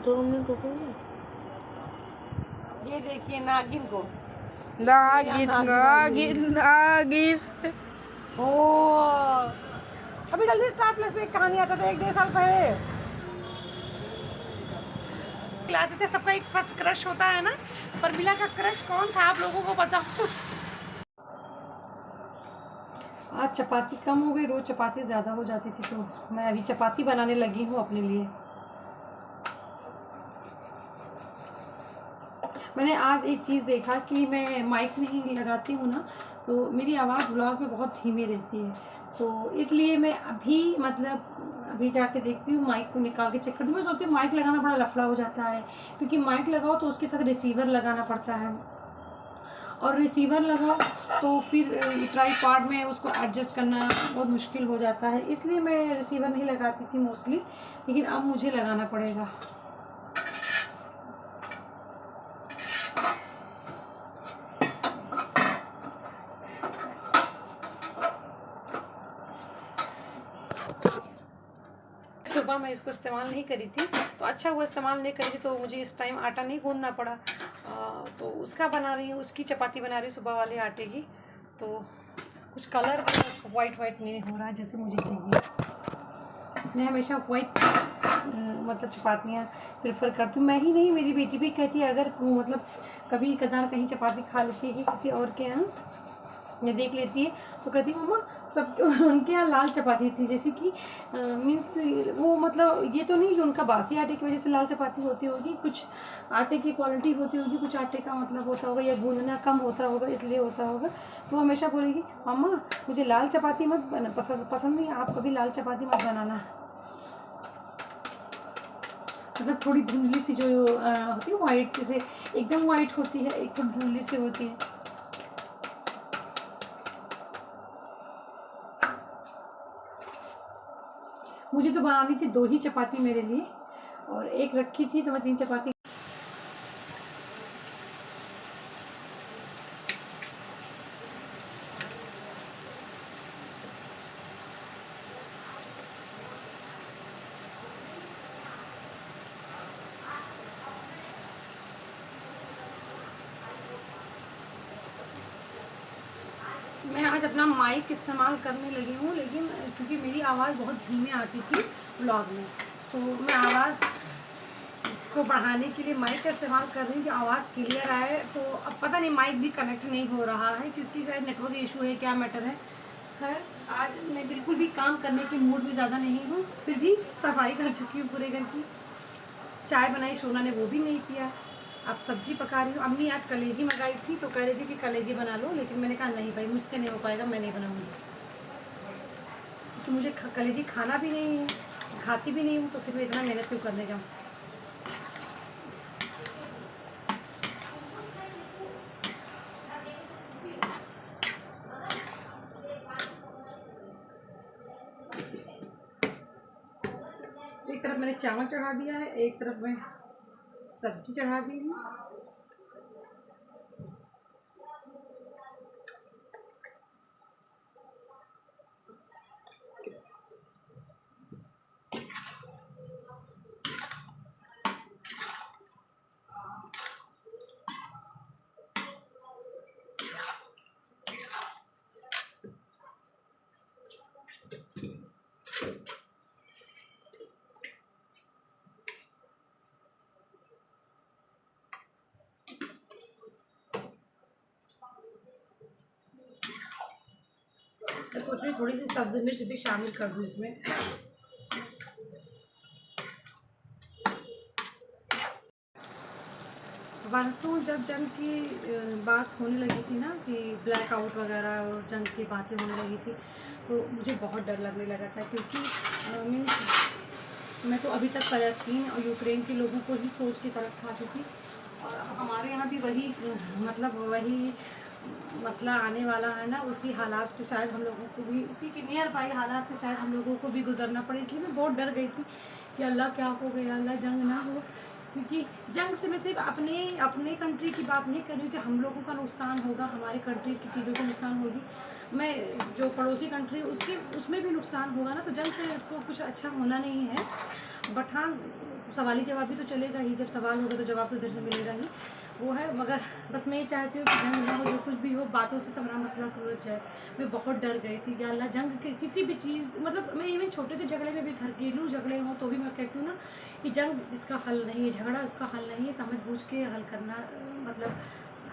2 minute रुको। ये देखिए नागिन को, नागिन नागिन नागिन। ओ अभी जल्दी स्टार प्लस पे एक कहानी आता था 1-1.5 साल पहले। क्लासेस से सबका एक फर्स्ट क्रश होता है ना, पर मिला का क्रश कौन था आप लोगों को बताओ। आज चपाती कम हो गई, रोज चपाती ज़्यादा हो जाती थी, तो मैं अभी चपाती बनाने लगी हूँ अपने लिए। मैंने आज एक चीज़ देखा कि मैं माइक नहीं लगाती हूँ ना, तो मेरी आवाज़ व्लॉग में बहुत धीमी रहती है, तो इसलिए मैं अभी जाके देखती हूँ, माइक को निकाल के चेक करती हूँ। मैं सोचती हूँ माइक लगाना बड़ा लफड़ा हो जाता है, क्योंकि माइक लगाओ तो उसके साथ रिसीवर लगाना पड़ता है, और रिसीवर लगाओ तो फिर ट्राईपॉड में उसको एडजस्ट करना बहुत मुश्किल हो जाता है, इसलिए मैं रिसीवर नहीं लगाती थी मोस्टली, लेकिन अब मुझे लगाना पड़ेगा। सुबह मैं इसको इस्तेमाल नहीं करी थी, तो अच्छा हुआ इस्तेमाल नहीं करी थी, तो मुझे इस टाइम आटा नहीं गूंदना पड़ा। तो उसका बना रही हूँ, उसकी चपाती बना रही हूँ सुबह वाले आटे की। तो कुछ कलर वाइट नहीं हो रहा है जैसे मुझे चाहिए। मैं हमेशा वाइट मतलब चपातियाँ प्रेफर करती हूँ, मैं ही नहीं मेरी बेटी भी कहती है, अगर मतलब कभी कदार कहीं चपाती खा लेती है कि किसी और के यहाँ या देख लेती है, तो कहती मम्मा सब उनके यहाँ लाल चपाती थी, जैसे कि मीन्स वो मतलब ये तो नहीं कि उनका बासी आटे की वजह से लाल चपाती होती होगी, कुछ आटे की क्वालिटी होती होगी, कुछ आटे का मतलब होता होगा या गूंदना कम होता होगा, इसलिए होता होगा। तो हमेशा बोलेगी मम्मा मुझे लाल चपाती मत पसंद नहीं, आप कभी लाल चपाती मत बनाना। मतलब थोड़ी धुंधली सी जो होती है वाइट, जैसे एकदम वाइट होती है, एक थोड़ी धुंधली सी होती है। मुझे तो बनानी थी 2 ही चपाती मेरे लिए, और एक रखी थी तो मैं 3 चपाती। मैं आज अपना माइक इस्तेमाल करने लगी हूँ, लेकिन क्योंकि मेरी आवाज़ बहुत धीमे आती थी व्लॉग में, तो मैं आवाज़ को बढ़ाने के लिए माइक का इस्तेमाल कर रही हूँ कि आवाज़ क्लियर आए। तो अब पता नहीं माइक भी कनेक्ट नहीं हो रहा है, क्योंकि शायद नेटवर्क इशू है, क्या मैटर है। खैर आज मैं बिल्कुल भी काम करने की मूड में ज़्यादा नहीं हूँ, फिर भी सफाई कर चुकी हूँ पूरे घर की। चाय बनाई सोना ने, वो भी नहीं पिया। अब सब्जी पका रही हूँ। अम्मी आज कलेजी मंगाई थी, तो कह रही थी कि कलेजी बना लो, लेकिन मैंने कहा नहीं भाई मुझसे नहीं हो पाएगा, मैं नहीं बनाऊँगी, क्योंकि मुझे कलेजी खाना भी नहीं है, खाती भी नहीं हूँ, तो फिर मैं इतना मेहनत क्यों करने जाऊँ। एक तरफ मैंने चावल चढ़ा दिया है, एक तरफ मैं सब्जी चढ़ा दी हूँ। मैं सोच रही हूँ थोड़ी सी सब्जी मिर्च भी शामिल कर दूँ इसमें। परसों जब जंग की बात होने लगी थी ना, कि ब्लैकआउट वगैरह और जंग की बातें होने लगी थी, तो मुझे बहुत डर लगने लगा था, क्योंकि मीन्स मैं तो अभी तक फ़लस्तीन और यूक्रेन के लोगों को ही सोच के तरस खाती थी, और हमारे यहाँ भी वही मतलब वही मसला आने वाला है ना, उसी हालात से शायद हम लोगों को भी, उसी के नियर बाई हालात से शायद हम लोगों को भी गुजरना पड़े। इसलिए मैं बहुत डर गई थी कि अल्लाह क्या हो गया, अल्लाह जंग ना हो, क्योंकि जंग से मैं सिर्फ अपने कंट्री की बात नहीं कर रही हूँ कि हम लोगों का नुकसान होगा, हमारे कंट्री की चीज़ों का नुकसान होगी, मैं जो पड़ोसी कंट्री उसमें भी नुकसान होगा ना, तो जंग से तो कुछ अच्छा होना नहीं है। बट हाँ सवाली जवाब भी तो चलेगा ही, जब सवाल होगा तो जवाब तो इधर से मिलेगा ही, वो है। मगर बस मैं ये चाहती हूँ कि जंग ना हो, जो कुछ भी हो बातों से सारा मसला सुलझ जाए। मैं बहुत डर गई थी कि अल्लाह जंग के किसी भी चीज़, मतलब मैं इवन छोटे से झगड़े में भी, घरेलू झगड़े हों तो भी मैं कहती हूँ ना कि जंग इसका हल नहीं है, झगड़ा उसका हल नहीं है, समझ बूझ के हल करना, मतलब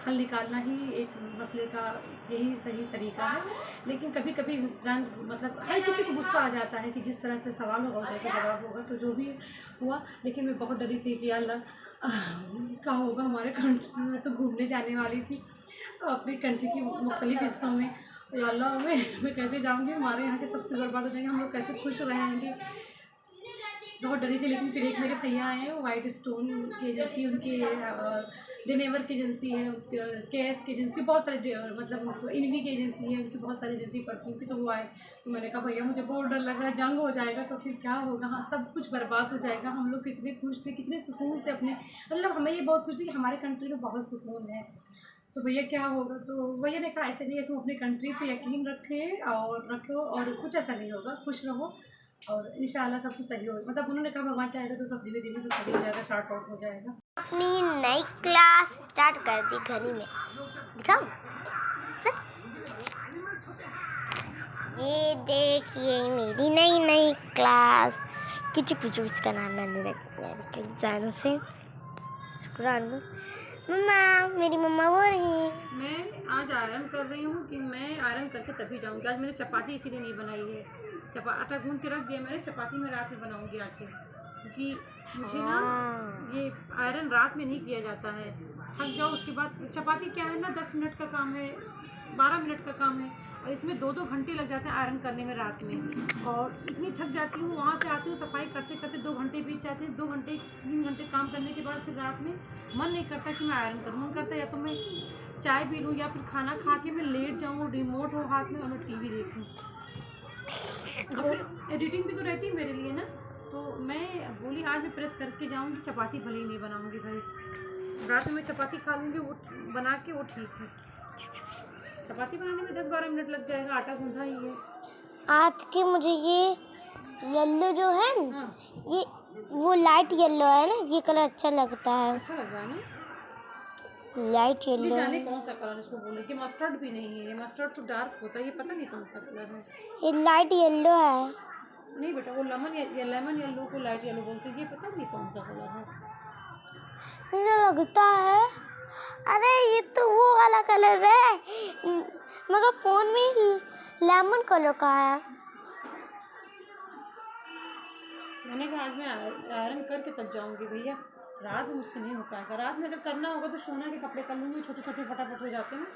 हल निकालना ही एक मसले का यही सही तरीका है। लेकिन कभी कभी इंसान, मतलब हर किसी को गुस्सा आ जाता है कि जिस तरह से सवाल होगा वैसे जवाब होगा, तो जो भी हुआ। लेकिन मैं बहुत डरी थी कि अल्लाह क्या होगा हमारे कंट्री में, तो घूमने जाने वाली थी अपनी कंट्री की मुख्तलिफ हिस्सों में, या अल्लाह मैं कैसे जाऊँगी, हमारे यहाँ के सब कुछ बर्बाद हो जाएंगे, हम लोग कैसे खुश रहेंगे। बहुत डरी थी। लेकिन फिर एक मेरे भैया हैं, वाइट स्टोन की एजेंसी, उनके डिनेवर की एजेंसी है, केएस की एजेंसी, बहुत सारे, मतलब इनवी की एजेंसी है उनकी, बहुत सारी एजेंसी परफ्यूम की, तो वो आए। तो मैंने कहा भैया मुझे बहुत डर लग रहा है, जंग हो जाएगा तो फिर क्या होगा, हाँ सब कुछ बर्बाद हो जाएगा। हम लोग कितने खुश थे, कितने सुकून से अपने, मतलब हमें ये बहुत खुश थी कि हमारे कंट्री में बहुत सुकून है, तो भैया क्या होगा। तो भैया ने कहा ऐसे नहीं है, तुम अपनी कंट्री पे यकीन रखो और कुछ ऐसा नहीं होगा, खुश रहो और इंशाल्लाह सब कुछ सही होगा। मतलब उन्होंने कहा भगवान चाहेगा तो सब धीरे धीरे सब सही हो जाएगा, स्टार्ट आउट हो जाएगा। अपनी नई क्लास स्टार्ट कर दी घड़ी में, दिखाओ। ये देखिए मेरी नई क्लास, किचु पिचु इसका नाम मैंने रख दिया जानो से। शुक्रान मम्मा, मेरी मम्मा बोल रही है। मैं आज आयरन कर रही हूँ कि मैं आयरन करके तभी जाऊँगी। आज मैंने चपाती इसीलिए नहीं बनाई है, आटा गूंद के रख दिया मैंने, चपाती में रात में बनाऊँगी आके, क्योंकि मुझे ना ये आयरन रात में नहीं किया जाता है, थक जाओ उसके बाद। चपाती क्या है ना, 10 मिनट का काम है, 12 मिनट का काम है, और इसमें 2-2 घंटे लग जाते हैं आयरन करने में रात में। और इतनी थक जाती हूँ, वहाँ से आती हूँ सफाई करते करते 2 घंटे बीत जाते हैं। 2 घंटे 3 घंटे काम करने के बाद फिर रात में मन नहीं करता कि मैं आयरन करूँ, मन करता है या तो मैं चाय पी लूँ या फिर खाना खा के मैं लेट जाऊँ, रिमोट हो हाथ में और मैं टीवी देखूँ। फिर एडिटिंग भी तो रहती है मेरे लिए ना, तो मैं बोली आज मैं प्रेस करके जाऊँगी, चपाती भले ही नहीं बनाऊँगी भाई, रात में मैं चपाती खा लूँगी, वो बना के वो ठीक है। चपाती बनाने में 10-12 मिनट लग जाएगा, आटा गूंधा ही है। आपके मुझे ये येलो जो है ना, हाँ। ये वो लाइट येलो है ना, ये कलर अच्छा लगता है। अच्छा लग रहा है ना, लाइट ये येलो जाने कौन सा कलर इसको बोले, कि मस्टर्ड भी नहीं है, ये मस्टर्ड तो डार्क होता है, ये पता नहीं कौन सा कलर है। ये लाइट येलो है। नहीं बेटा, वो लेमन येलो को लाइट येलो बोलते हैं, ये पता नहीं कौन सा कलर है। मुझे लगता है, अरे ये तो वो वाला कलर है, मगर फोन में लेमन कलर का है। मैंने कहा आज मैं आयरन करके तब जाऊंगी भैया, रात में मुझसे नहीं हो पाएगा। रात में अगर करना होगा तो सोना के कपड़े कर लूँगी, छोटे छोटे फटाफट हो जाते हैं।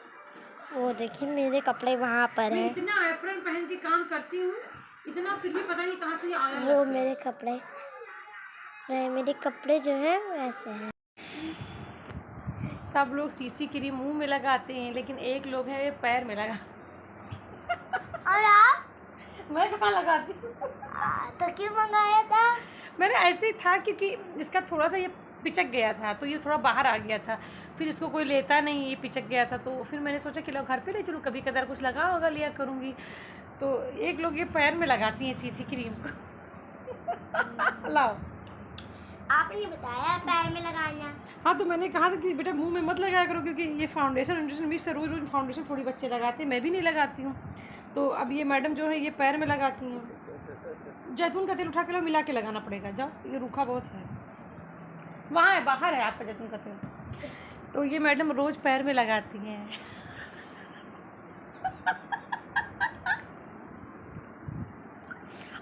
वो देखिए मेरे कपड़े वहाँ पर मैं हैं। इतना एप्रन पहन के काम करती हूँ, इतना, फिर भी पता नहीं कहाँ से ये आया। वो मेरे कपड़े नहीं, मेरे कपड़े जो हैं वो ऐसे हैं। सब लोग सीसी क्रीम मुंह में लगाते हैं, लेकिन एक लोग है पैर में लगा। और आप? मैं कहाँ लगाती हूँ। तो क्यों मंगाया था? मैंने ऐसे ही था, क्योंकि इसका थोड़ा सा ये पिचक गया था, तो ये थोड़ा बाहर आ गया था, फिर इसको कोई लेता नहीं, ये पिचक गया था, तो फिर मैंने सोचा कि लो घर पे ले चलूँ, कभी कदार कुछ लगा होगा लिया करूँगी। तो एक लोग ये पैर में लगाती हैं सीसी क्रीम को। लाओ, आपने बताया पैर में लगाना। हाँ तो मैंने कहा था कि बेटा मुंह में मत लगाया करो, क्योंकि ये फाउंडेशन भी से रोज़ फाउंडेशन थोड़ी बच्चे लगाते हैं, मैं भी नहीं लगाती हूँ। तो अब ये मैडम जो है ये पैर में लगाती हैं। जैतून का तेल उठा के लो, मिला के लगाना पड़ेगा, जाओ, ये रूखा बहुत है। वहाँ है, बाहर है आपका जैतून का तेल। तो ये मैडम रोज़ पैर में लगाती हैं।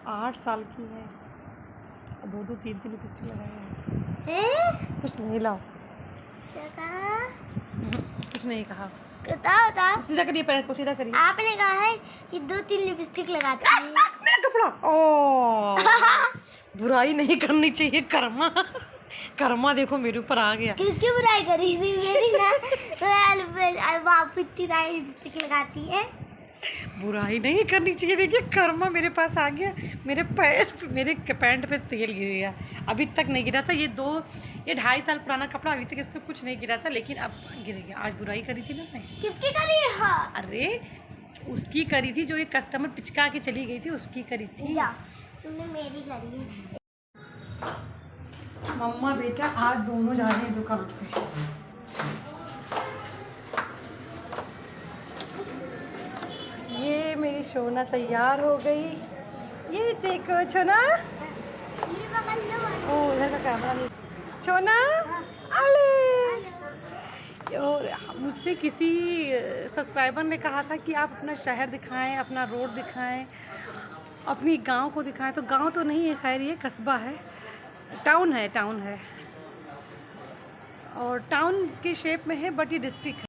8 साल की है, 2-2 3-3 लिपस्टिक लगाए हैं। कुछ नहीं, लाओ, कुछ नहीं कहा। बताओ। सीधा करिए, पैर को सीधा करिए। आपने कहा है कि 2-3 लिपस्टिक लगाती है। मेरा कपड़ा, ओ बुराई नहीं करनी चाहिए, कर्मा कर्मा देखो मेरे ऊपर आ गया। किसकी बुराई करी थी मेरी ना? बाप इतनी सारी लिपस्टिक लगाती है। बुराई नहीं करनी चाहिए, देखिए कर्मा मेरे पास आ गया, मेरे पैर, मेरे पैंट पे तेल गिर गया। अभी तक नहीं गिरा था, ये 2.5 साल पुराना कपड़ा, अभी तक इस पर कुछ नहीं गिरा था, लेकिन अब गिर गया। आज बुराई करी थी ना मैं। किसकी करी है? अरे उसकी करी थी, जो ये कस्टमर पिचका के चली गई थी, उसकी करी थी। तुमने मेरी करी है। मम्मा बेटा आज दोनों जा रहे हैं दुकान पे। ये मेरी सोना तैयार हो गई। ये देखो सोना। ओ इधर का कैमरा नहीं। सोना अले। और मुझसे किसी सब्सक्राइबर ने कहा था कि आप अपना शहर दिखाएं, अपना रोड दिखाएं, अपनी गांव को दिखाएं। तो गांव तो नहीं है, खैर ये कस्बा है, टाउन है, टाउन है और टाउन के शेप में है, बट ये डिस्ट्रिक्ट है।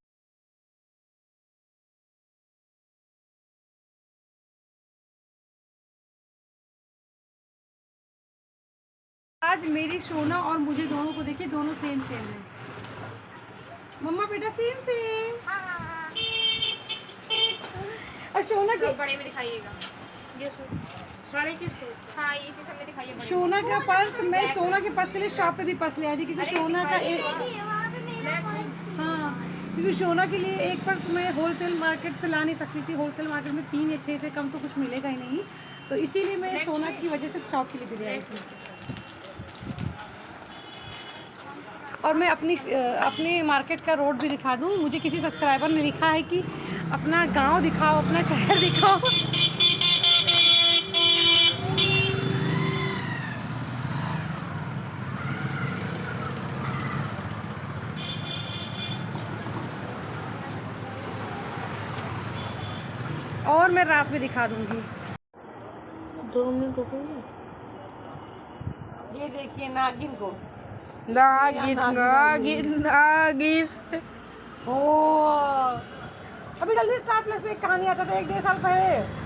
आज मेरी सोना और मुझे दोनों को देखिए, दोनों सेम सेम है। मम्मा बेटा सेम सेम। और सोना के बड़े में दिखाइएगा, ये साढ़े किसको? हाँ इसी सब में दिखाइए। सोना का पर्स, मैं सोना के पर्स के लिए शॉप पे भी पर्स ले आई थी, क्योंकि सोना का एक, हाँ क्योंकि सोना के लिए एक पर्स मैं होलसेल मार्केट से ला नहीं सकती थी। होलसेल मार्केट में 3 या 6 से कम तो कुछ मिलेगा ही नहीं, तो इसीलिए मैं सोना की वजह से शॉप के लिए भी ले आई थी। और मैं अपने मार्केट का रोड भी दिखा दूँ। मुझे किसी सब्सक्राइबर ने लिखा है कि अपना गांव दिखाओ, अपना शहर दिखाओ। और मैं रात में दिखा दूंगी। 2 मिनट रुकोगे? ये देखिए नागिन को। नागिन नागिन नागिन। ओ अभी जल्दी स्टार प्लस पे एक कहानी आता था 1-1.5 साल पहले।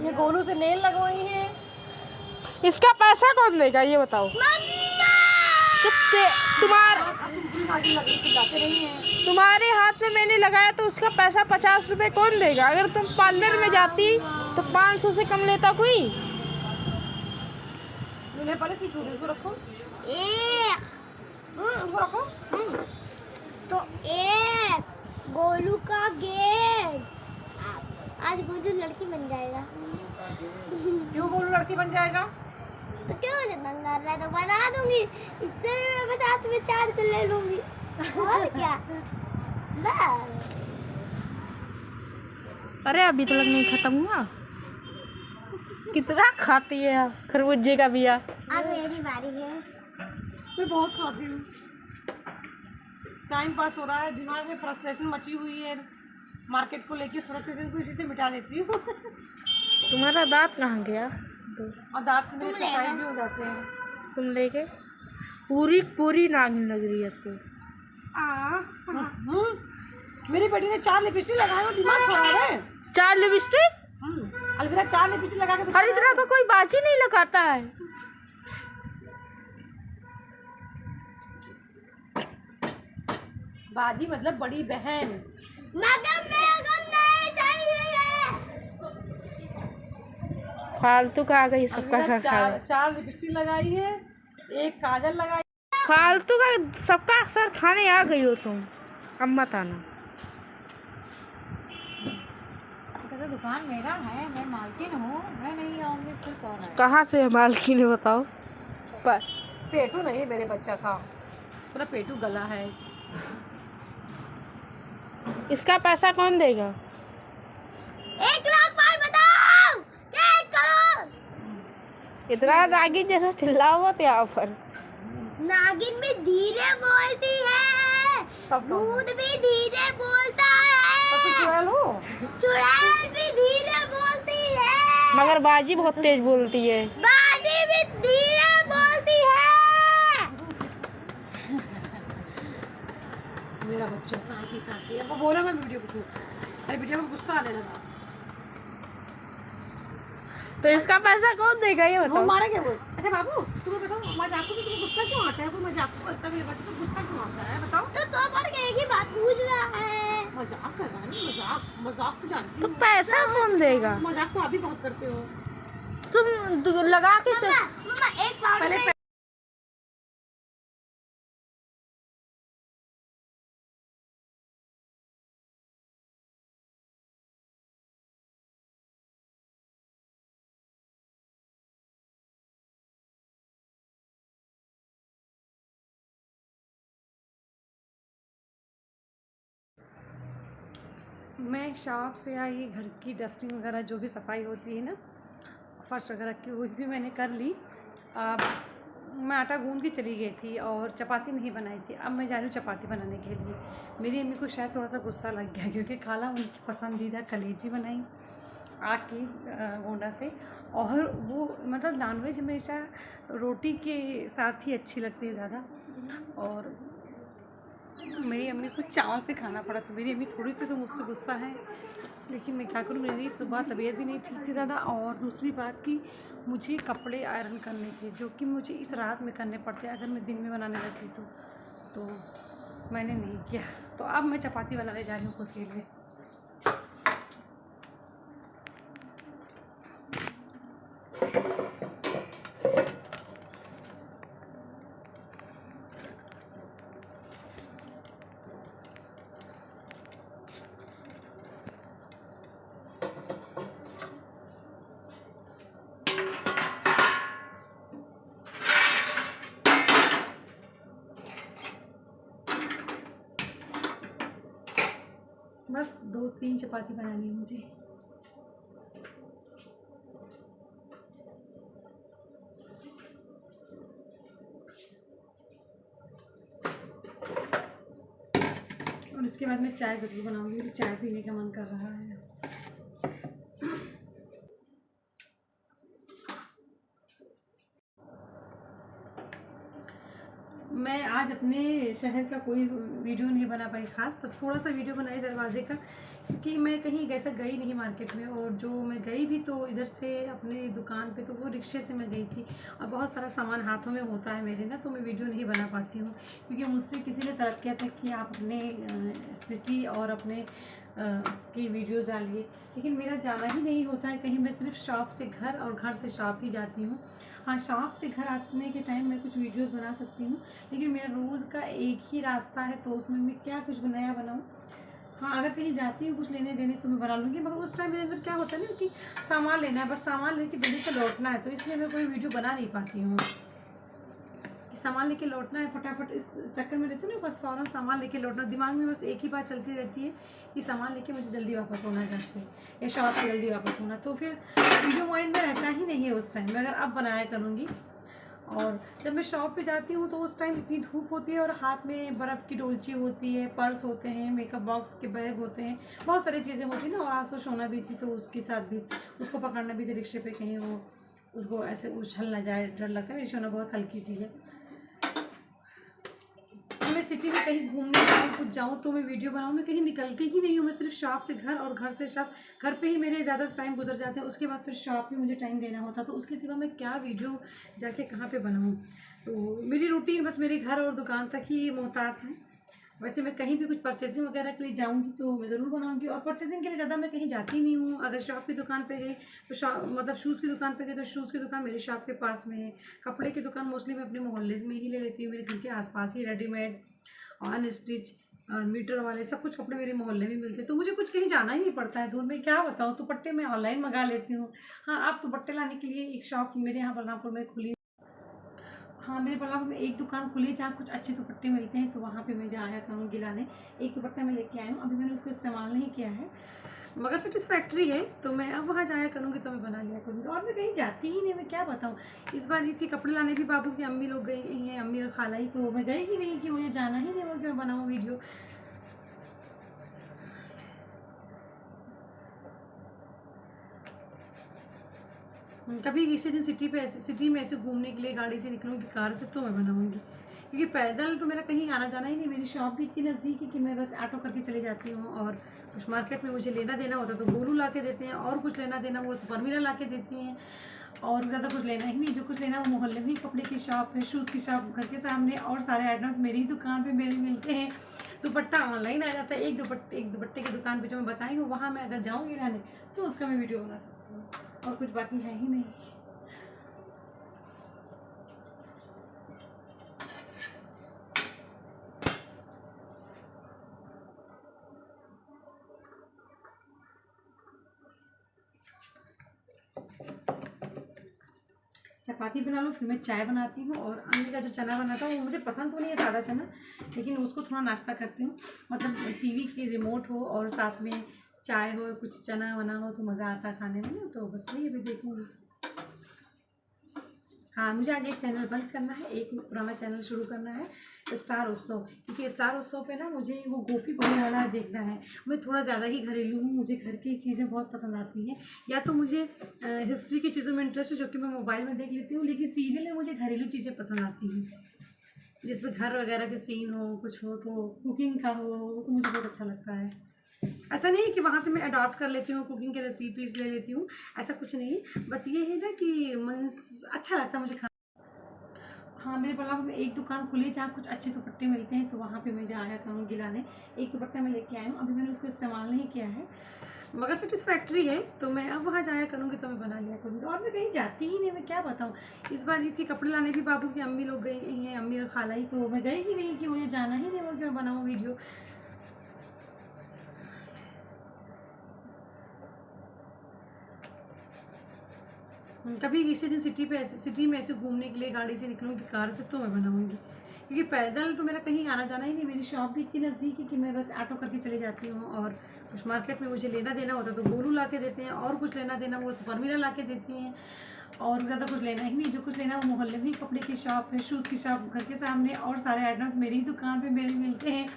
ये गोलू से नेल लगवाई है। इसका पैसा कौन देगा ये बताओ? तुम्हारे हाथ में मैंने लगाया तो उसका पैसा 50 रुपए कौन देगा? अगर तुम पार्लर में जाती तो 500 से कम लेता कोई? पहले स्विच उसको रखो, उसको रखो। तो एक गोलू का गेम। आज गोलू लड़की बन जाएगा। क्यों गोलू लड़की बन जाएगा? तो क्यों जितना कर रहा है तो बना दूंगी। इससे मैं 50 में 4 तो ले लूंगी। और क्या? बस। अरे अभी तक नहीं खत्म हुआ। कितना खाती है खरबूजे का बिया? अब मेरी बारी है। मैं बहुत खाती हूँ। टाइम पास हो रहा है, दिमाग में फ्रस्ट्रेशन मची हुई है मार्केट को लेके। फ्रस्ट्रेशन को इसी से मिटा देती हूँ। तुम्हारा दांत कहाँ गया? और दांत मेरे सफाई भी हो जाते हैं। तुम लेके पूरी पूरी नागिन लग रही है तू। मेरी बेटी ने 4 लिपस्टिक लगाए और दिमाग खराब है। 4 लिपस्टिक? अलविदा 4 लिपस्टिक लगा के हर इतना तो कोई बाजी नहीं लगाता है। बाजी मतलब बड़ी बहन। मगर मेरे को नहीं चाहिए। फालतू का आ गई सबका सर खा गया। 4 लिपस्टिक लगाई है, 1 काजल लगाई। फालतू का सबका सर खाने आ गई हो तुम। अब मत आना। तो दुकान मेरा है, मैं मालकिन हूँ, मैं नहीं आऊँगी फिर कौन है? कहाँ से है मालकिन ने बताओ? पर पेटू नहीं मेरे बच्चा का, पूरा पेटू गला है। इसका पैसा कौन देगा? 1 लाख बार बताओ। क्या 1 करोड़? इतना नागिन जैसा चिल्लाओ मत यहाँ पर। नागिन भी धीरे बोलती है, दूध भी धीरे बोलता है, चुड़ैल हो? चुड़ैल भी धीरे बोलती है, मगर बाजी बहुत तेज बोलती है। बाजी भी धीरे बोलती है। मेरा बच्चा साथी साथी अब वो बोला मैं वीडियो को छूट। अरे वीडियो में गुस्सा आने लगा। तो इसका पैसा कौन देगा ये वो बताओ? मारेंगे वो। अच्छा बाबू तुम्हें बताओ, मजाक को भी तुम्हें गुस्सा क्यों आता है? कोई मजाक को करता है मेरे बच्चे को गुस्सा क्यों आता है बताओ? तो 100 बार एक ही बात पूछ रहा है। मजाक कर रहा है ना, मजाक मजाक तो जानती तो हूँ। पैसा कौन देगा? मजाक तो आप भी बहुत करते हो। तुम लगा के मम्मा एक पाउडर पहले मैं शॉप से आई, घर की डस्टिंग वगैरह जो भी सफाई होती है ना, फर्श वगैरह की, वो भी मैंने कर ली। अब मैं आटा गूंद के चली गई थी और चपाती नहीं बनाई थी। अब मैं जा रही हूँ चपाती बनाने के लिए। मेरी अम्मी को शायद थोड़ा सा गुस्सा लग गया क्योंकि खाला उनकी पसंदीदा कलेजी बनाई आग की गोंडा से, और वो मतलब नॉनवेज हमेशा रोटी के साथ ही अच्छी लगती है ज़्यादा, और मेरी अम्मी को चावल से खाना पड़ा। तो मेरी अम्मी थोड़ी सी तो मुझसे गुस्सा है, लेकिन मैं क्या करूँ, मेरी सुबह तबीयत भी नहीं ठीक थी ज़्यादा, और दूसरी बात कि मुझे कपड़े आयरन करने थे जो कि मुझे इस रात में करने पड़ते अगर मैं दिन में बनाने लगती तो मैंने नहीं किया। तो अब मैं चपाती बनाने जा रही हूँ खुद के लिए। बस 2-3 चपाती बनानी है मुझे। और इसके बाद मैं चाय ज़रूर बनाऊंगी, मुझे चाय पीने का मन कर रहा है। मैं आज अपने शहर का कोई वीडियो नहीं बना पाई ख़ास, बस थोड़ा सा वीडियो बनाई दरवाजे का, क्योंकि मैं कहीं ऐसा गई नहीं मार्केट में, और जो मैं गई भी तो इधर से अपने दुकान पे, तो वो रिक्शे से मैं गई थी, और बहुत सारा सामान हाथों में होता है मेरे ना, तो मैं वीडियो नहीं बना पाती हूँ। क्योंकि मुझसे किसी ने तलब किया था कि आप अपने सिटी और अपने की वीडियो डालिए, लेकिन मेरा जाना ही नहीं होता है कहीं। मैं सिर्फ शॉप से घर और घर से शॉप ही जाती हूँ। हाँ, शॉप से घर आने के टाइम मैं कुछ वीडियोस बना सकती हूँ, लेकिन मेरा रोज़ का एक ही रास्ता है, तो उसमें मैं क्या कुछ नया बनाऊँ। हाँ, अगर कहीं जाती हूँ कुछ लेने देने तो मैं बना लूँगी, मगर उस टाइम मेरे अंदर क्या होता है ना कि सामान लेना है, बस सामान लेके जल्दी से लौटना है, तो इसलिए मैं कोई वीडियो बना नहीं पाती हूँ। सामान लेके लौटना है फटाफट, इस चक्कर में रहती हूँ ना, बस फ़ौरन सामान लेके लौटना। दिमाग में बस एक ही बात चलती रहती है कि सामान लेके मुझे जल्दी वापस होना है घर पे, या शॉप से जल्दी वापस होना, तो फिर वीडियो माइंड में रहता ही नहीं है उस टाइम। मैं अगर अब बनाया करूँगी, और जब मैं शॉप पे जाती हूँ तो उस टाइम इतनी धूप होती है, और हाथ में बर्फ़ की डोलची होती है, पर्स होते हैं, मेकअप बॉक्स के बैग होते हैं, बहुत सारी चीज़ें होती हैं ना। और आज तो सोना भी थी, तो उसके साथ भी उसको पकड़ना भी था रिक्शे पे, कहीं वो उसको ऐसे उछल ना जाए, डर लगता है। मेरी सोना बहुत हल्की सी है। मैं सिटी में कहीं घूमने जाऊँ, कुछ जाऊँ तो मैं वीडियो बनाऊँ, मैं कहीं निकलती ही नहीं हूँ। मैं सिर्फ शॉप से घर और घर से शॉप, घर पे ही मेरे ज़्यादा टाइम गुजर जाते हैं, उसके बाद फिर शॉप में मुझे टाइम देना होता, तो उसके सिवा मैं क्या वीडियो जाके कहाँ पे बनाऊँ। तो मेरी रूटीन बस मेरे घर और दुकान तक ही मोहतात है। वैसे मैं कहीं भी कुछ परचेजिंग वगैरह के लिए जाऊँगी तो मैं ज़रूर बनाऊँगी, और परचेजिंग के लिए ज़्यादा मैं कहीं जाती नहीं हूँ। अगर शॉप की दुकान पे गई तो शॉप मतलब शूज़ की दुकान पे गई तो शूज़ की दुकान मेरे शॉप के पास में है। कपड़े की दुकान मोस्टली मैं अपने मोहल्ले में ही ले लेती हूँ, मेरे घर के आसपास ही रेडीमेड, अनस्टिच, मीटर वाले सब कुछ कपड़े मेरे मोहल्ले में मिलते हैं, तो मुझे कुछ कहीं जाना ही नहीं पड़ता है दूर में। क्या बताऊँ, दुपट्टे मैं ऑनलाइन मंगा लेती हूँ। हाँ, अब दुपट्टे लाने के लिए एक शॉप मेरे यहाँ बलरामपुर में खुली। हाँ, मेरे बलरामपुर में एक दुकान खुली जहाँ कुछ अच्छे दुपट्टे मिलते हैं, तो वहाँ पे मैं जाया करूँगी लाने। एक दुपट्टा मैं लेके आई हूँ, अभी मैंने उसको इस्तेमाल नहीं किया है, मगर सेटिस्फैक्ट्री है, तो मैं अब वहाँ जाया करूँगी तो मैं बना लिया करूँगी। और मैं कहीं जाती ही नहीं, मैं क्या बताऊँ। इस बार ये थी कपड़े लाने भी बाबू की अम्मी लोग गई हैं, अम्मी और खाला ही, तो मैं गई ही नहीं कि मुझे जाना ही नहीं हुआ कि मैं बनाऊँ वीडियो। कभी किसी दिन सिटी में ऐसे घूमने के लिए गाड़ी से निकलूँगी, कार से, तो मैं बनाऊँगी, क्योंकि पैदल तो मेरा कहीं आना जाना ही नहीं। मेरी शॉप भी इतनी नज़दीक है कि मैं बस ऑटो करके चले जाती हूँ, और कुछ मार्केट में मुझे लेना देना होता तो गोलू ला के देते हैं, और कुछ लेना देना हुआ तो परमीला ला के देती हैं, और ज़्यादा कुछ लेना ही नहीं। जो कुछ लेना वो मोहल्ले में ही कपड़े की शॉप है, शूज़ की शॉप घर के सामने, और सारे आइटम्स मेरी ही दुकान पर मेरे मिलते हैं। दुपट्टा ऑनलाइन आ जाता है। एक दुपट्टे की दुकान पर जो मैं बताई हूँ, वहाँ मैं अगर जाऊँगी लाने तो उसका मैं वीडियो बना सकती हूँ, और कुछ बाकी है ही नहीं। चपाती बना लो, फिर मैं चाय बनाती हूँ, और अम्मी का जो चना बनाता है वो मुझे पसंद तो नहीं है, सादा चना, लेकिन उसको थोड़ा नाश्ता करती हूँ। मतलब टीवी की रिमोट हो और साथ में चाय हो, कुछ चना वना हो तो मज़ा आता खाने में ना, तो बस वही अभी देखूँगी। हाँ, मुझे आज एक चैनल बंद करना है, एक पुराना चैनल शुरू करना है, स्टार उत्सव, क्योंकि स्टार उत्सव पे ना मुझे वो गोपी बहू वाला देखना है। मैं थोड़ा ज़्यादा ही घरेलू हूँ, मुझे घर की चीज़ें बहुत पसंद आती हैं। या तो मुझे हिस्ट्री की चीज़ों में इंटरेस्ट है जो कि मैं मोबाइल में देख लेती हूँ, लेकिन सीरियल में मुझे घरेलू चीज़ें पसंद आती हैं, जिसमें घर वगैरह के सीन हो, कुछ हो, तो कुकिंग का हो, उसको मुझे बहुत अच्छा लगता है। ऐसा नहीं है कि वहाँ से मैं अडॉप्ट कर लेती हूँ, कुकिंग के रेसिपीज़ ले लेती हूँ, ऐसा कुछ नहीं। बस ये है ना कि मन अच्छा लगता है मुझे खाना। हाँ, मेरे बल्लभ में एक दुकान खुली जहाँ कुछ अच्छे दुपट्टे मिलते हैं, तो वहाँ पे मैं जाया करूँगी लाने। एक दुपट्टा मैं लेके आई हूँ, अभी मैंने उसको इस्तेमाल नहीं किया है, मगर सेटिस्फैक्ट्री है, तो मैं अब वहाँ जाया करूँगी, तो मैं बना लिया करूँगी। और मैं कहीं जाती ही नहीं, मैं क्या बताऊँ। इस बार ये थी कपड़े लाने भी, बाबू की अम्मी लोग गई हैं, अम्मी और खाला ही, तो मैं गई ही नहीं कि मुझे जाना ही नहीं हुआ कि मैं बनाऊँ वीडियो। कभी किसी दिन सिटी में ऐसे घूमने के लिए गाड़ी से निकलूँगी, कार से, तो मैं बनाऊँगी, क्योंकि पैदल तो मेरा कहीं आना जाना ही नहीं। मेरी शॉप भी इतनी नज़दीक है कि मैं बस ऑटो करके चली जाती हूँ, और कुछ मार्केट में मुझे लेना देना होता है तो गोलू ला के देते हैं, और कुछ लेना देना हुआ तो परमीला ला के देती हैं, और ज़्यादा कुछ लेना ही नहीं। जो कुछ लेना वो मोहल्ले में ही कपड़े की शॉप है, शूज़ की शॉप घर के सामने, और सारे आइटम्स मेरी ही दुकान पर मेरे मिलते हैं।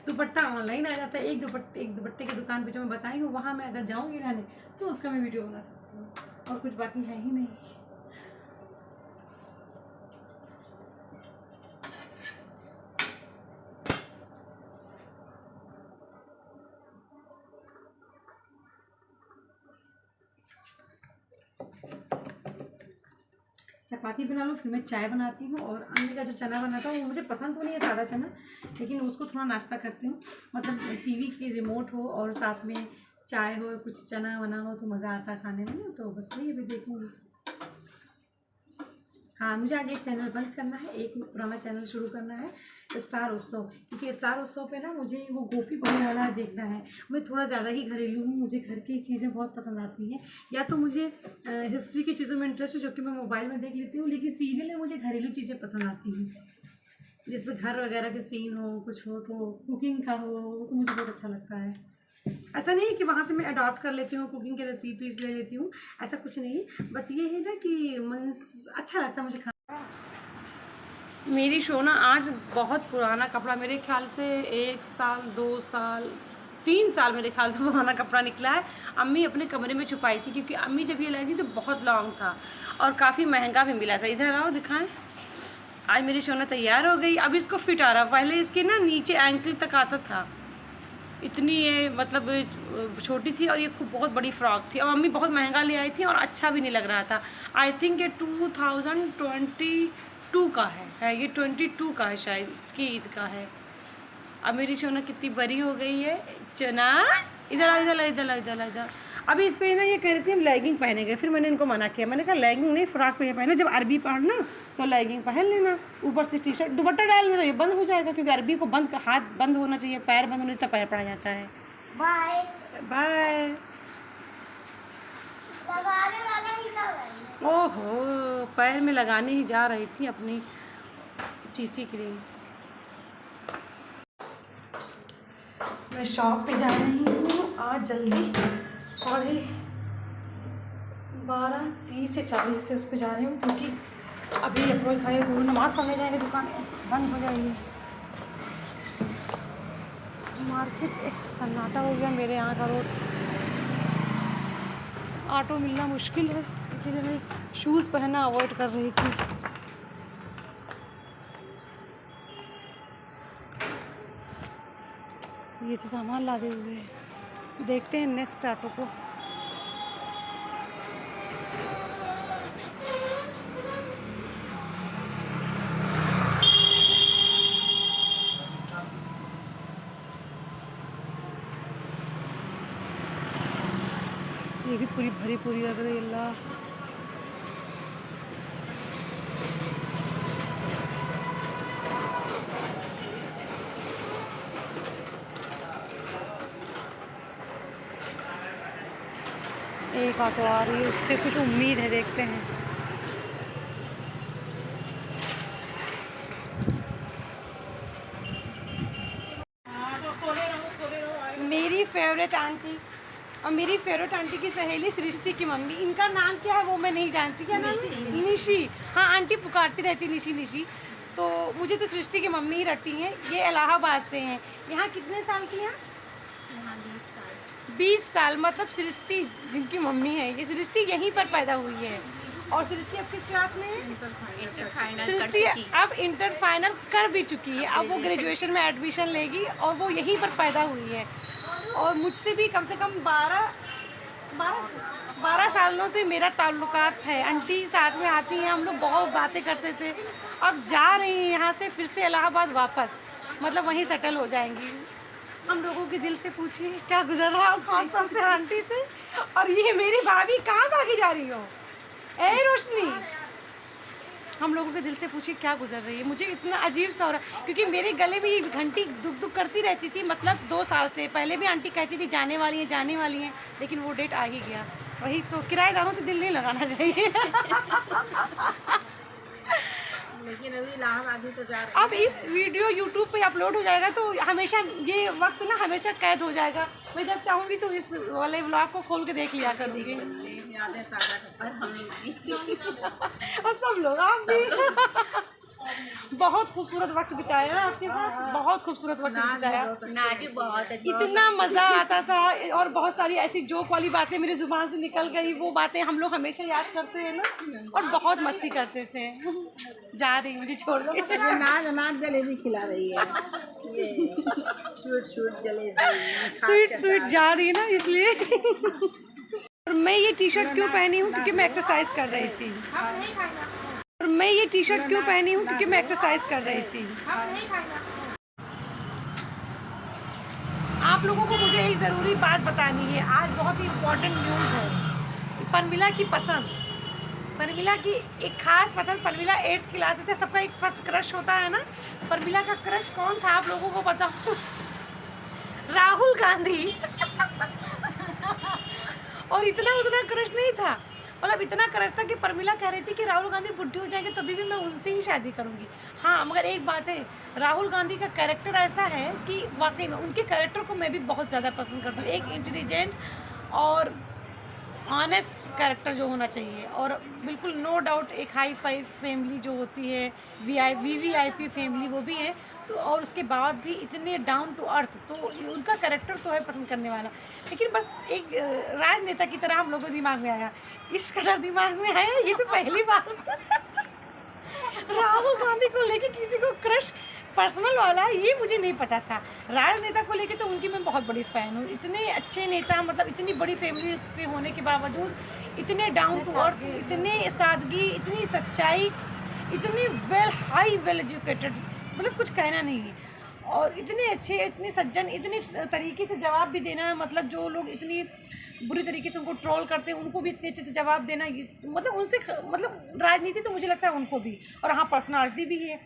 दुपट्टा ऑनलाइन आ जाता है, एक दुपट्टे की दुकान पर जो मैं बताई हूँ, वहाँ मैं अगर जाऊँगी लाने तो उसका मैं वीडियो बना सकती हूँ, और कुछ बाकी है ही नहीं। चपाती बना लो, फिर मैं चाय बनाती हूँ, और अम्मी का जो चना बनाता हूँ वो मुझे पसंद तो नहीं है, सादा चना, लेकिन उसको थोड़ा नाश्ता करती हूँ। मतलब टीवी की रिमोट हो और साथ में चाय हो, कुछ चना वना हो, तो मज़ा आता खाने में ना, तो बस वही अभी देखूँगी। हाँ, मुझे आज एक चैनल बंद करना है, एक पुराना चैनल शुरू करना है, स्टार उत्सव, क्योंकि स्टार उत्सव पे ना मुझे वो गोपी बहू वाला देखना है। मैं थोड़ा ज़्यादा ही घरेलू हूँ, मुझे घर की चीज़ें बहुत पसंद आती हैं। या तो मुझे हिस्ट्री की चीज़ों में इंटरेस्ट है जो कि मैं मोबाइल में देख लेती हूँ, लेकिन सीरियल में मुझे घरेलू चीज़ें पसंद आती हैं, जिसमें घर वगैरह के सीन हो, कुछ हो, तो कुकिंग का हो, उसको मुझे बहुत अच्छा लगता है। ऐसा नहीं है कि वहाँ से मैं अडॉप्ट कर लेती हूँ, कुकिंग के रेसिपीज़ ले लेती हूँ, ऐसा कुछ नहीं। बस ये है ना कि मन अच्छा लगता है मुझे खाना। मेरी शोना आज बहुत पुराना कपड़ा, मेरे ख्याल से 1 साल 2 साल 3 साल मेरे ख्याल से पुराना कपड़ा निकला है। अम्मी अपने कमरे में छुपाई थी, क्योंकि अम्मी जब ये लाई थी तो बहुत लॉन्ग था और काफ़ी महंगा भी मिला था। इधर आओ दिखाएं। आज मेरी शोना तैयार हो गई, अब इसको फिट आ रहा। पहले इसके ना नीचे एंकल तक आता था, इतनी ये मतलब छोटी थी, और ये खूब बहुत बड़ी फ्रॉक थी, और अम्मी बहुत महंगा ले आई थी और अच्छा भी नहीं लग रहा था। आई थिंक ये 2022 का है ये 22 का है शायद, कि ईद का है। अब मेरी सोना कितनी बड़ी हो गई है। चना इधर आ, इधर इधर इधर इधर। अभी इस पर ना ये कह रही थी हम लेगिंग पहनेंगे, फिर मैंने इनको मना किया। मैंने कहा लेगिंग नहीं, फ्रॉक पे पहने, जब अरबी पहनना तो लेगिंग पहन लेना, ऊपर से टी शर्ट। दुपट्टा डालने तो ये बंद हो जाएगा, क्योंकि अरबी को बंद, हाथ बंद होना चाहिए, पैर बंद होने तो पैर पड़ा जाता है। Bye bye. लगाने वाला ही था। ओहो, पैर में लगाने ही जा रही थी अपनी सीसी क्रीम। मैं शॉप पे जा रही हूँ आज जल्दी, 12:30 से 40 से उस पर जा रही हूँ, क्योंकि अभी अफरोज भाई गुरु नमाज़ पढ़ने जाएंगे, दुकान बंद हो जाएगी। मार्केट सन्नाटा हो गया मेरे यहाँ का रोड, ऑटो मिलना मुश्किल है, इसीलिए मैं शूज़ पहनना अवॉइड कर रही थी। ये तो सामान लादे हुए हैं, देखते हैं नेक्स्ट ऑटो को। ये भी पूरी भरी पूरी लग रही है। अल्लाह, एक ऑटो आ रही है, उससे कुछ उम्मीद है, देखते हैं। मेरी फेवरेट आंटी और मेरी फेवरेट आंटी की सहेली सृष्टि की मम्मी, इनका नाम क्या है वो मैं नहीं जानती, क्या नाम है? निशी। हाँ, आंटी पुकारती रहती निशी निशी। तो मुझे तो सृष्टि की मम्मी ही रटी हैं। ये इलाहाबाद से हैं। यहाँ कितने साल की हैं? 20 साल। मतलब सृष्टि जिनकी मम्मी है, ये सृष्टि यहीं पर पैदा हुई है। और सृष्टि अब किस क्लास में है? सृष्टि अब इंटर फाइनल कर भी चुकी है। अब वो ग्रेजुएशन में एडमिशन लेगी और वो यहीं पर पैदा हुई है। और मुझसे भी कम से कम 12 सालों से मेरा ताल्लुकात है। आंटी साथ में आती हैं, हम लोग बहुत बातें करते थे। अब जा रही हैं यहाँ से फिर से इलाहाबाद वापस, मतलब वहीं सेटल हो जाएंगी। हम लोगों के दिल से पूछिए क्या गुजर रहा है खास तौर से आंटी से। और ये मेरी भाभी कहाँ भागी जा रही हो? ए रोशनी, हम लोगों के दिल से पूछिए क्या गुजर रही है। मुझे इतना अजीब सा हो रहा है क्योंकि मेरे गले में ये घंटी दुख दुख करती रहती थी, मतलब 2 साल से। पहले भी आंटी कहती थी जाने वाली हैं, लेकिन वो डेट आ ही गया। वही तो, किराएदारों से दिल नहीं लगाना चाहिए। लेकिन अभी इलाहाबाद तो जा रहे। अब इस वीडियो यूट्यूब पे अपलोड हो जाएगा तो हमेशा ये वक्त ना हमेशा कैद हो जाएगा। मैं जब चाहूँगी तो इस वाले व्लॉग को खोल के देख लिया करूँगी। यादें ताज़ा कर हम लोग और सब लोग, आप भी। बहुत खूबसूरत वक्त बिताया ना आपके साथ, बहुत खूबसूरत वक्त बिताया। नाजी बहुत इतना मज़ा आता था और बहुत सारी ऐसी जोक वाली बातें मेरी ज़ुबान से निकल गई। वो बातें हम लोग हमेशा याद करते हैं ना, और बहुत मस्ती करते थे। जा रही मुझे छोड़ के। नाज जलेबी खिला रही है। स्वीट जलेबी स्वीट जा रही है ना, इसलिए। और मैं ये टी शर्ट क्यों पहनी हूँ? क्योंकि मैं एक्सरसाइज कर रही थी। और मैं ये टी शर्ट क्यों पहनी हूँ? क्योंकि मैं एक्सरसाइज कर रही थी। आप लोगों को मुझे एक ज़रूरी बात बतानी है। आज बहुत ही इम्पोर्टेंट न्यूज़ है। परमिला की पसंद, परमिला की एक खास पसंद। परमिला 8th क्लास से, सबका एक फर्स्ट क्रश होता है ना। परमिला का क्रश कौन था आप लोगों को बताओ? राहुल गांधी। और इतना क्रश नहीं था, मतलब इतना क्रश था कि परमिला कह रही थी कि राहुल गांधी बुढ़े हो जाएंगे तभी भी मैं उनसे ही शादी करूंगी। हाँ, मगर एक बात है, राहुल गांधी का कैरेक्टर ऐसा है कि वाकई में उनके कैरेक्टर को मैं भी बहुत ज़्यादा पसंद करती हूँ। एक इंटेलिजेंट और ऑनेस्ट कैरेक्टर जो होना चाहिए, और बिल्कुल नो डाउट एक हाई फाई फैमिली जो होती है, वीवीआईपी फैमिली वो भी है। तो और उसके बाद भी इतने डाउन टू अर्थ, तो उनका कैरेक्टर तो है पसंद करने वाला। लेकिन बस एक राजनेता की तरह हम लोगों के दिमाग में आया। इस कदर दिमाग में है ये तो पहली बार। राहुल गांधी को लेके किसी को क्रश पर्सनल वाला, ये मुझे नहीं पता था। राजनेता को लेके तो उनकी मैं बहुत बड़ी फ़ैन हूँ। इतने अच्छे नेता, मतलब इतनी बड़ी फैमिली से होने के बावजूद इतने डाउन टू अर्थ, इतने सादगी, इतनी सच्चाई, इतनी वेल एजुकेटेड, मतलब कुछ कहना नहीं है। और इतने अच्छे, इतने सज्जन, इतने तरीके से जवाब भी देना, मतलब जो लोग इतनी बुरी तरीके से उनको ट्रोल करते हैं उनको भी इतने अच्छे से जवाब देना, मतलब उनसे, मतलब राजनीति तो मुझे लगता है उनको भी। और हाँ, पर्सनालिटी भी है।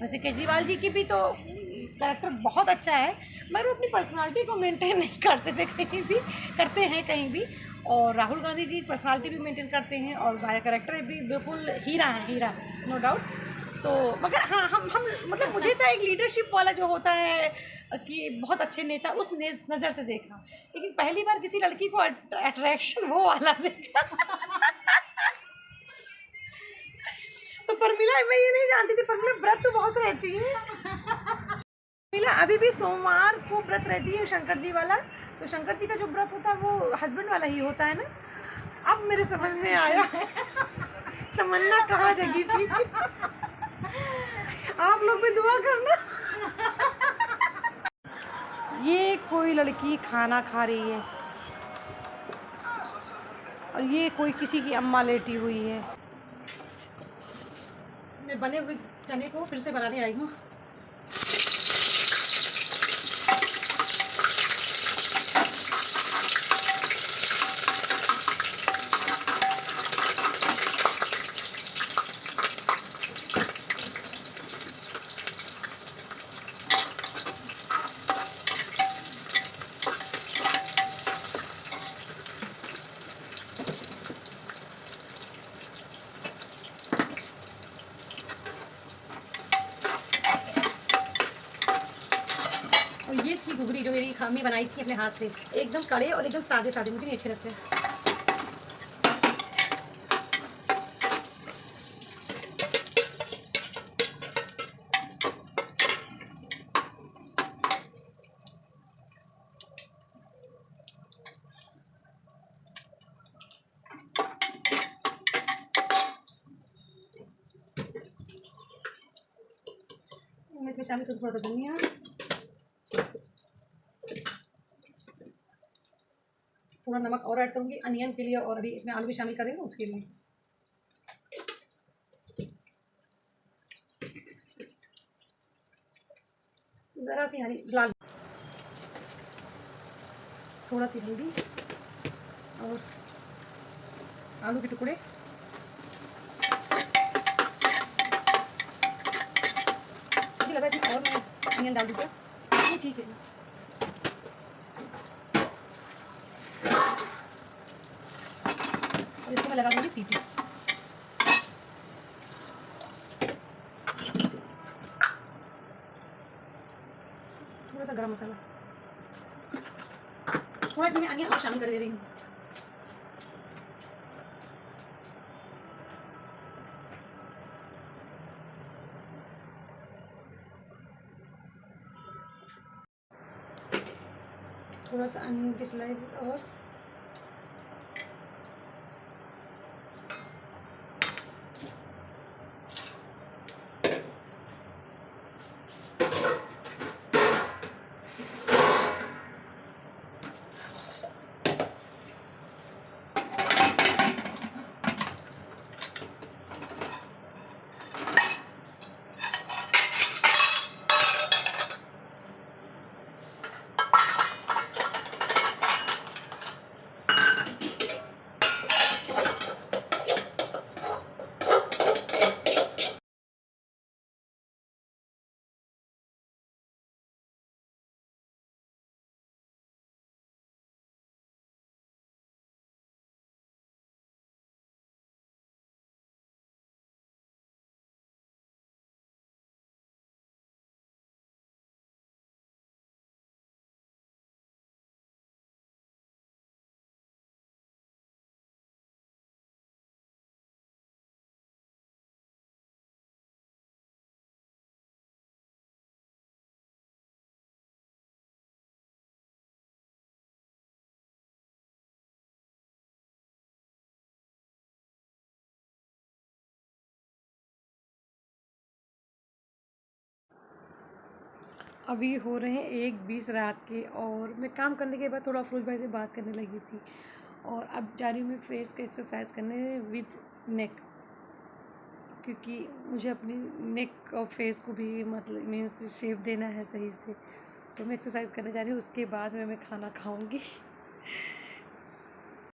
वैसे केजरीवाल जी की भी तो कैरेक्टर बहुत अच्छा है, मगर वो अपनी पर्सनालिटी को मेंटेन नहीं करते थे कहीं भी, करते हैं कहीं भी। और राहुल गांधी जी पर्सनालिटी भी मेंटेन करते हैं और बाय कैरेक्टर भी बिल्कुल हीरा है, हीरा, नो डाउट। तो मगर हाँ, हम मतलब मुझे था एक लीडरशिप वाला जो होता है कि बहुत अच्छे नेता, उस नज़र से देखा। लेकिन पहली बार किसी लड़की को अट्रैक्शन वो वाला देखा। तो परमिला, मैं ये नहीं जानती थी, परमिला व्रत तो बहुत रहती है। परमिला अभी भी सोमवार को व्रत रहती है, शंकर जी वाला। तो शंकर जी का जो व्रत होता है वो हस्बैंड वाला ही होता है ना। अब मेरे समझ में आया तमन्ना कहाँ जगी थी। आप लोग भी दुआ करना। ये कोई लड़की खाना खा रही है और ये कोई किसी की अम्मा लेटी हुई है। मैं बने हुए चने को फिर से बनाने आई हूँ। अम्मी बनाई थी अपने हाथ से, एकदम कड़े और एकदम सादे सादे, मुझे नहीं अच्छे लगते। मैं इसमें शामिल करूँ थोड़ा सा धनिया, थोड़ा नमक और ऐड करूँगी अनियन के लिए, और अभी इसमें आलू भी शामिल करेंगे उसके लिए। ज़रा सी हरी लाल, थोड़ा सी हल्दी और आलू के टुकड़े, मुझे लगा इसमें और मैं अनियन डाल दूँ क्या? नहीं, ठीक है। और इसको मैं लगा दूँगी सीटी। थोड़ा सा गरम मसाला, थोड़ा इसमें अनियन और शामिल कर दे रही हूँ। थोड़ा सा अनियन के स्लाइस और अभी हो रहे हैं 1:20 रात के, और मैं काम करने के बाद थोड़ा अफरोज भाई से बात करने लगी थी, और अब जा रही हूँ मैं फेस का एक्सरसाइज करने विद नेक, क्योंकि मुझे अपनी नेक और फेस को भी मतलब मीन्स शेप देना है सही से। तो मैं एक्सरसाइज करने जा रही हूँ, उसके बाद मैं खाना खाऊंगी।